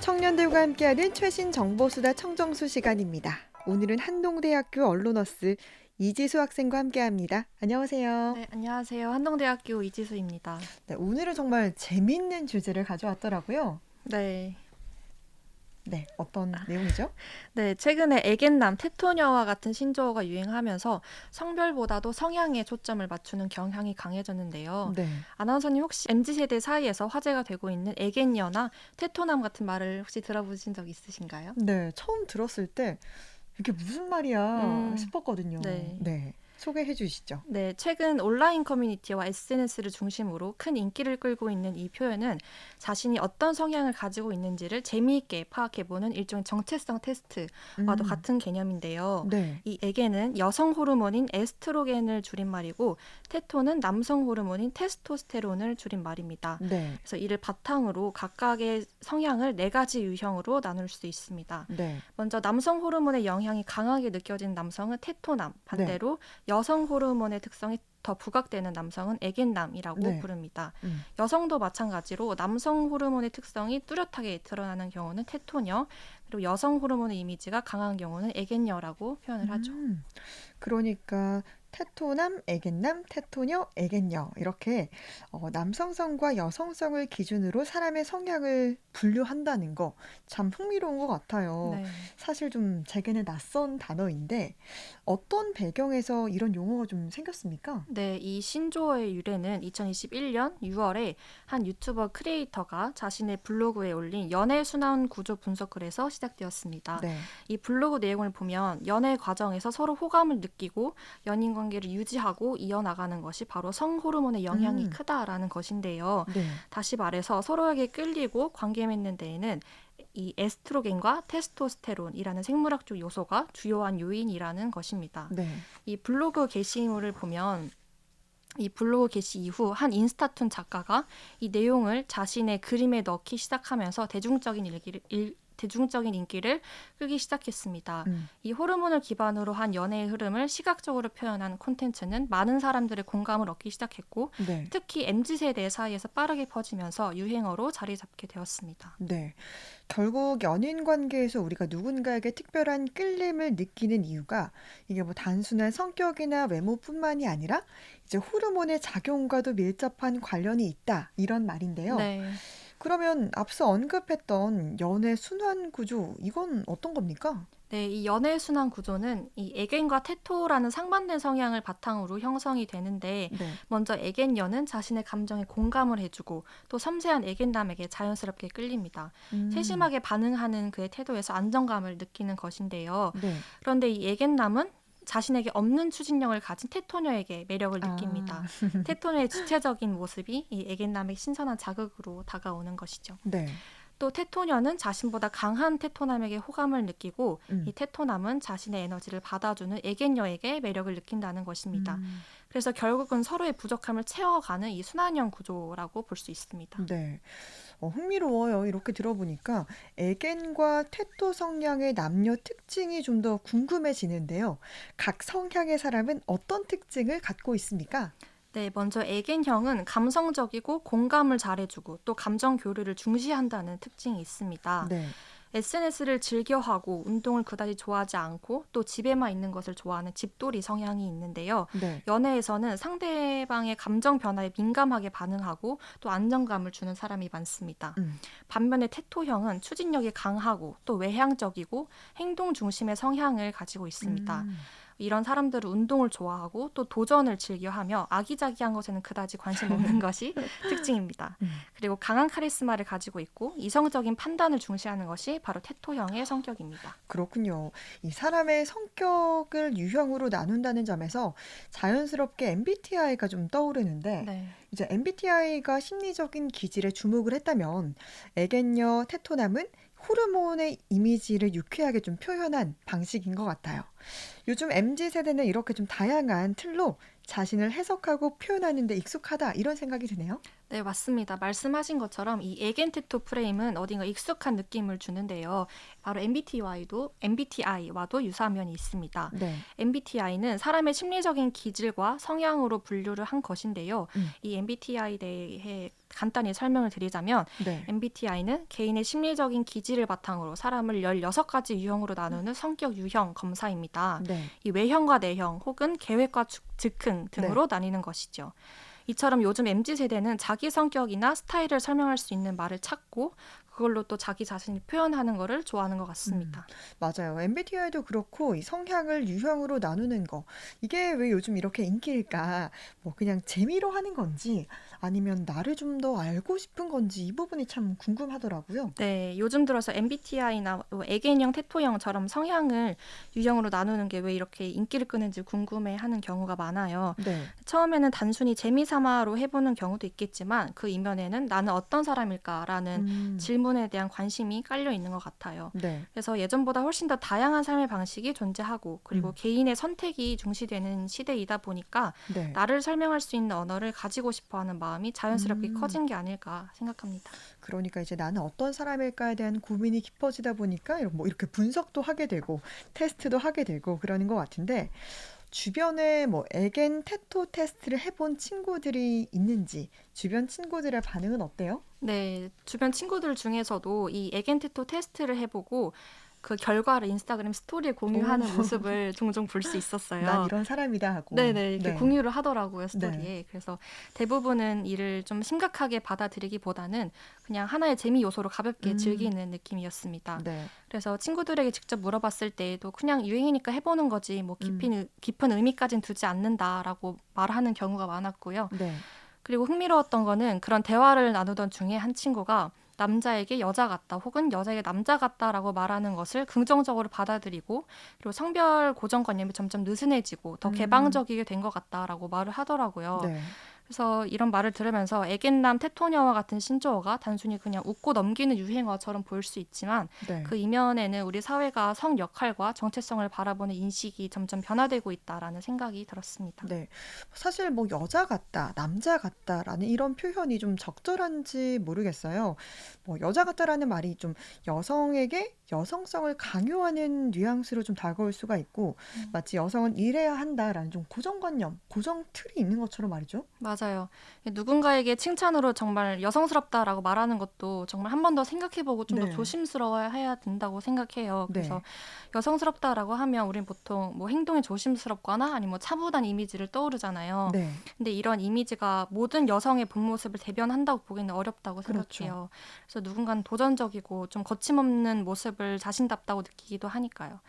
청년들과 함께하는 최신 정보수다 청정수 시간입니다. 오늘은 한동대학교 언론어스 이지수 학생과 함께합니다. 안녕하세요. 네, 안녕하세요. 한동대학교 이지수입니다. 네, 오늘은 정말 재밌는 주제를 가져왔더라고요. 네. 네, 어떤 내용이죠? 네, 최근에 애견남, 테토녀와 같은 신조어가 유행하면서 성별보다도 성향에 초점을 맞추는 경향이 강해졌는데요. 네. 아나운서님 혹시 MZ세대 사이에서 화제가 되고 있는 애견녀나 테토남 같은 말을 혹시 들어보신 적 있으신가요? 네, 처음 들었을 때 이게 무슨 말이야 싶었거든요. 네. 네, 소개해 주시죠. 네, 최근 온라인 커뮤니티와 SNS를 중심으로 큰 인기를 끌고 있는 이 표현은 자신이 어떤 성향을 가지고 있는지를 재미있게 파악해보는 일종의 정체성 테스트와도 음, 같은 개념인데요. 네. 이 에게는 여성 호르몬인 에스트로겐을 줄인 말이고 테토는 남성 호르몬인 테스토스테론을 줄인 말입니다. 네. 그래서 이를 바탕으로 각각의 성향을 네 가지 유형으로 나눌 수 있습니다. 네. 먼저 남성 호르몬의 영향이 강하게 느껴지는 남성은 테토남, 반대로 여성 호르몬의 특성이 더 부각되는 남성은 애견남이라고 네. 부릅니다. 음. 여성도 마찬가지로 남성 호르몬의 특성이 뚜렷하게 드러나는 경우는 테토녀, 그리고 여성 호르몬의 이미지가 강한 경우는 애견녀라고 표현을 하죠. 그러니까 테토남, 애견남, 테토녀, 애견녀 이렇게 남성성과 여성성을 기준으로 사람의 성향을 분류한다는 거 참 흥미로운 것 같아요. 네. 사실 좀 제게는 낯선 단어인데 어떤 배경에서 이런 용어가 좀 생겼습니까? 네, 이 신조어의 유래는 2021년 6월에 한 유튜버 크리에이터가 자신의 블로그에 올린 연애 순환 구조 분석글에서 시작되었습니다. 네. 이 블로그 내용을 보면 연애 과정에서 서로 호감을 느끼고 연인 관계를 유지하고 이어나가는 것이 바로 성 호르몬의 영향이 음. 크다라는 것인데요. 네. 다시 말해서 서로에게 끌리고 관계 맺는 데에는 이 에스트로겐과 테스토스테론이라는 생물학적 요소가 주요한 요인이라는 것입니다. 네. 이 블로그 게시물을 보면 이 블로그 게시 이후 한 인스타툰 작가가 이 내용을 자신의 그림에 넣기 시작하면서 대중적인 인기를 끌기 시작했습니다. 음. 이 호르몬을 기반으로 한 연애의 흐름을 시각적으로 표현한 콘텐츠는 많은 사람들의 공감을 얻기 시작했고 네. 특히 MZ세대 사이에서 빠르게 퍼지면서 유행어로 자리 잡게 되었습니다. 네. 결국 연인 관계에서 우리가 누군가에게 특별한 끌림을 느끼는 이유가 이게 뭐 단순한 성격이나 외모뿐만이 아니라 이제 호르몬의 작용과도 밀접한 관련이 있다. 이런 말인데요. 네. 그러면 앞서 언급했던 연애 순환 구조, 이건 어떤 겁니까? 네, 이 연애 순환 구조는 이 에겐과 테토라는 상반된 성향을 바탕으로 형성이 되는데 네. 먼저 에겐녀는 자신의 감정에 공감을 해주고 또 섬세한 에겐남에게 자연스럽게 끌립니다. 음. 세심하게 반응하는 그의 태도에서 안정감을 느끼는 것인데요. 네. 그런데 이 에겐남은 자신에게 없는 추진력을 가진 테토녀에게 매력을 아. 느낍니다. 테토녀의 주체적인 모습이 이 에겐남의 신선한 자극으로 다가오는 것이죠. 네. 또 테토녀는 자신보다 강한 테토남에게 호감을 느끼고 이 음. 테토남은 자신의 에너지를 받아주는 애견녀에게 매력을 느낀다는 것입니다. 음. 그래서 결국은 서로의 부족함을 채워가는 이 순환형 구조라고 볼 수 있습니다. 네. 흥미로워요. 이렇게 들어보니까 에겐과 테토 성향의 남녀 특징이 좀 더 궁금해지는데요. 각 성향의 사람은 어떤 특징을 갖고 있습니까? 네, 먼저 애견형은 감성적이고 공감을 잘해주고 또 감정 교류를 중시한다는 특징이 있습니다. 네. SNS를 즐겨하고 운동을 그다지 좋아하지 않고 또 집에만 있는 것을 좋아하는 집돌이 성향이 있는데요. 네. 연애에서는 상대방의 감정 변화에 민감하게 반응하고 또 안정감을 주는 사람이 많습니다. 음. 반면에 테토형은 추진력이 강하고 또 외향적이고 행동 중심의 성향을 가지고 있습니다. 음. 이런 사람들은 운동을 좋아하고 또 도전을 즐겨하며 아기자기한 것에는 그다지 관심 없는 것이 특징입니다. 음. 그리고 강한 카리스마를 가지고 있고 이성적인 판단을 중시하는 것이 바로 테토형의 성격입니다. 그렇군요. 이 사람의 성격을 유형으로 나눈다는 점에서 자연스럽게 MBTI가 좀 떠오르는데 네. 이제 MBTI가 심리적인 기질에 주목을 했다면 에겐녀 테토남은 호르몬의 이미지를 유쾌하게 좀 표현한 방식인 것 같아요. 요즘 MZ 세대는 이렇게 좀 다양한 틀로 자신을 해석하고 표현하는 데 익숙하다 이런 생각이 드네요. 네, 맞습니다. 말씀하신 것처럼 이 에겐테토 프레임은 어딘가 익숙한 느낌을 주는데요. 바로 MBTI와도 유사한 면이 있습니다. 네. MBTI는 사람의 심리적인 기질과 성향으로 분류를 한 것인데요. 음. 이 MBTI에 대해 간단히 설명을 드리자면 네. MBTI는 개인의 심리적인 기질을 바탕으로 사람을 16가지 유형으로 나누는 성격 유형 검사입니다. 네. 이 외형과 내형 혹은 계획과 즉흥 네. 등으로 나뉘는 것이죠. 이처럼 요즘 MZ세대는 자기 성격이나 스타일을 설명할 수 있는 말을 찾고 그걸로 또 자기 자신을 표현하는 거를 좋아하는 것 같습니다. 맞아요. MBTI도 그렇고 이 성향을 유형으로 나누는 거 이게 왜 요즘 이렇게 인기일까? 뭐 그냥 재미로 하는 건지 아니면 나를 좀 더 알고 싶은 건지 이 부분이 참 궁금하더라고요. 네, 요즘 들어서 MBTI나 애견형, 테토형처럼 성향을 유형으로 나누는 게 왜 이렇게 인기를 끄는지 궁금해하는 경우가 많아요. 네. 처음에는 단순히 재미삼아로 해보는 경우도 있겠지만 그 이면에는 나는 어떤 사람일까라는 음. 질문에 대한 관심이 깔려 있는 것 같아요. 네. 그래서 예전보다 훨씬 더 다양한 삶의 방식이 존재하고 그리고 개인의 선택이 중시되는 시대이다 보니까 네. 나를 설명할 수 있는 언어를 가지고 싶어하는 마음이 자연스럽게 음. 커진 게 아닐까 생각합니다. 그러니까 이제 나는 어떤 사람일까에 대한 고민이 깊어지다 보니까 뭐 이렇게 분석도 하게 되고 테스트도 하게 되고 그러는 것 같은데 주변에 뭐 에겐 테토 테스트를 해본 친구들이 있는지 주변 친구들의 반응은 어때요? 네, 주변 친구들 중에서도 이 에겐테토 테스트를 해보고 그 결과를 인스타그램 스토리에 공유하는 오. 모습을 종종 볼 수 난 있었어요. 이런 사람이다 하고. 네네, 이렇게 네. 공유를 하더라고요, 스토리에. 네. 그래서 대부분은 이를 좀 심각하게 받아들이기보다는 그냥 하나의 재미 요소로 가볍게 음. 즐기는 느낌이었습니다. 네. 그래서 친구들에게 직접 물어봤을 때에도 그냥 유행이니까 해보는 거지, 뭐 깊은 의미까진 두지 않는다라고 말하는 경우가 많았고요. 네. 그리고 흥미로웠던 거는 그런 대화를 나누던 중에 한 친구가 남자에게 여자 같다 혹은 여자에게 남자 같다라고 말하는 것을 긍정적으로 받아들이고 그리고 성별 고정관념이 점점 느슨해지고 더 개방적이게 된 것 같다라고 말을 하더라고요. 네. 그래서 이런 말을 들으면서 애견남 테토녀와 같은 신조어가 단순히 그냥 웃고 넘기는 유행어처럼 보일 수 있지만 네. 그 이면에는 우리 사회가 성 역할과 정체성을 바라보는 인식이 점점 변화되고 있다라는 생각이 들었습니다. 네. 사실 뭐 여자 같다, 남자 같다라는 이런 표현이 좀 적절한지 모르겠어요. 뭐 여자 같다라는 말이 좀 여성에게 여성성을 강요하는 뉘앙스로 좀 다가올 수가 있고 마치 여성은 이래야 한다라는 좀 고정관념, 고정 틀이 있는 것처럼 말이죠. 맞아요. 누군가에게 칭찬으로 정말 여성스럽다라고 말하는 것도 정말 한 번 더 생각해보고 좀 더 네. 조심스러워야 된다고 생각해요. 네. 그래서 여성스럽다라고 하면 우린 보통 뭐 행동이 조심스럽거나 아니면 뭐 차분한 이미지를 떠오르잖아요. 네. 근데 이런 이미지가 모든 여성의 본 모습을 대변한다고 보기는 어렵다고 그렇죠. 생각해요. 그래서 누군가는 도전적이고 좀 거침없는 모습을 자신답다고 느끼기도 하니까요.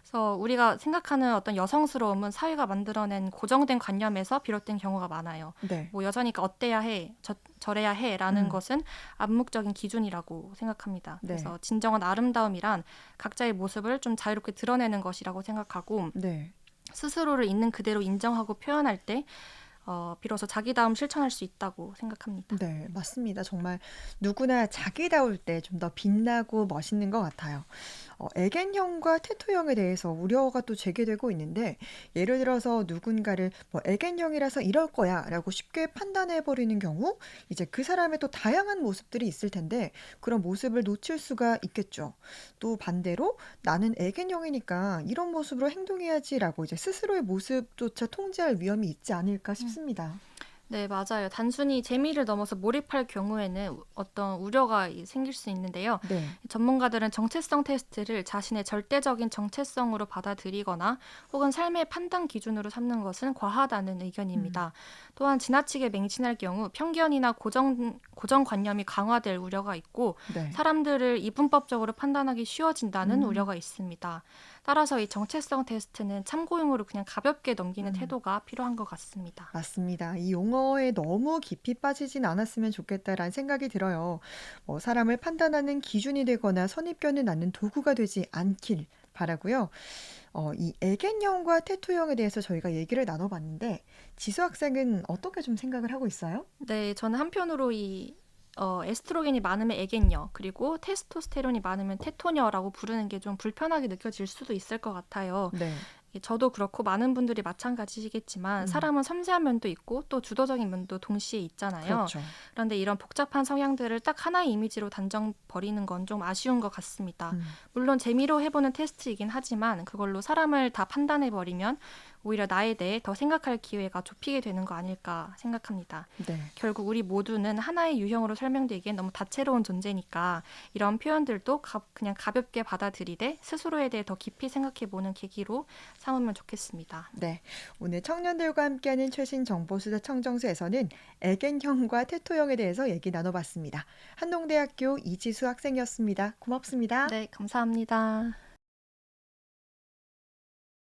그래서 우리가 생각하는 어떤 여성스러움은 사회가 만들어낸 고정된 관념에서 비롯된 경우가 많아요. 네. 뭐 여자니까 어때야 해, 저래야 해라는 음. 것은 암묵적인 기준이라고 생각합니다. 네. 그래서 진정한 아름다움이란 각자의 모습을 좀 자유롭게 드러내는 것이라고 생각하고 네. 스스로를 있는 그대로 인정하고 표현할 때 비로소 자기다움 실천할 수 있다고 생각합니다. 네, 맞습니다. 정말 누구나 자기다울 때 좀 더 빛나고 멋있는 것 같아요. 애견형과 테토형에 대해서 우려가 또 제기되고 있는데 예를 들어서 누군가를 뭐 애견형이라서 이럴 거야라고 쉽게 판단해버리는 경우 이제 그 사람의 또 다양한 모습들이 있을 텐데 그런 모습을 놓칠 수가 있겠죠. 또 반대로 나는 애견형이니까 이런 모습으로 행동해야지라고 이제 스스로의 모습조차 통제할 위험이 있지 않을까 싶습니다. 네, 맞아요. 단순히 재미를 넘어서 몰입할 경우에는 어떤 우려가 생길 수 있는데요. 네. 전문가들은 정체성 테스트를 자신의 절대적인 정체성으로 받아들이거나 혹은 삶의 판단 기준으로 삼는 것은 과하다는 의견입니다. 또한 지나치게 맹신할 경우 편견이나 고정관념이 강화될 우려가 있고 네. 사람들을 이분법적으로 판단하기 쉬워진다는 우려가 있습니다. 따라서 이 정체성 테스트는 참고용으로 그냥 가볍게 넘기는 태도가 필요한 것 같습니다. 맞습니다. 이 용어에 너무 깊이 빠지진 않았으면 좋겠다라는 생각이 들어요. 사람을 판단하는 기준이 되거나 선입견을 낳는 도구가 되지 않길 바라고요. 이 애견형과 테토형에 대해서 저희가 얘기를 나눠봤는데 지수 학생은 어떻게 좀 생각을 하고 있어요? 네, 저는 한편으로 이 에스트로겐이 많으면 애견녀, 그리고 테스토스테론이 많으면 테토녀라고 부르는 게 좀 불편하게 느껴질 수도 있을 것 같아요. 네. 저도 그렇고 많은 분들이 마찬가지시겠지만 음. 사람은 섬세한 면도 있고 또 주도적인 면도 동시에 있잖아요. 그렇죠. 그런데 이런 복잡한 성향들을 딱 하나의 이미지로 단정 버리는 건 좀 아쉬운 것 같습니다. 음. 물론 재미로 해보는 테스트이긴 하지만 그걸로 사람을 다 판단해 버리면 오히려 나에 대해 더 생각할 기회가 좁히게 되는 거 아닐까 생각합니다. 네. 결국 우리 모두는 하나의 유형으로 설명되기엔 너무 다채로운 존재니까 이런 표현들도 그냥 가볍게 받아들이되 스스로에 대해 더 깊이 생각해보는 계기로 삼으면 좋겠습니다. 네. 오늘 청년들과 함께하는 최신 정보수사 청정수에서는 애견형과 테토형에 대해서 얘기 나눠봤습니다. 한동대학교 이지수 학생이었습니다. 고맙습니다. 네, 감사합니다.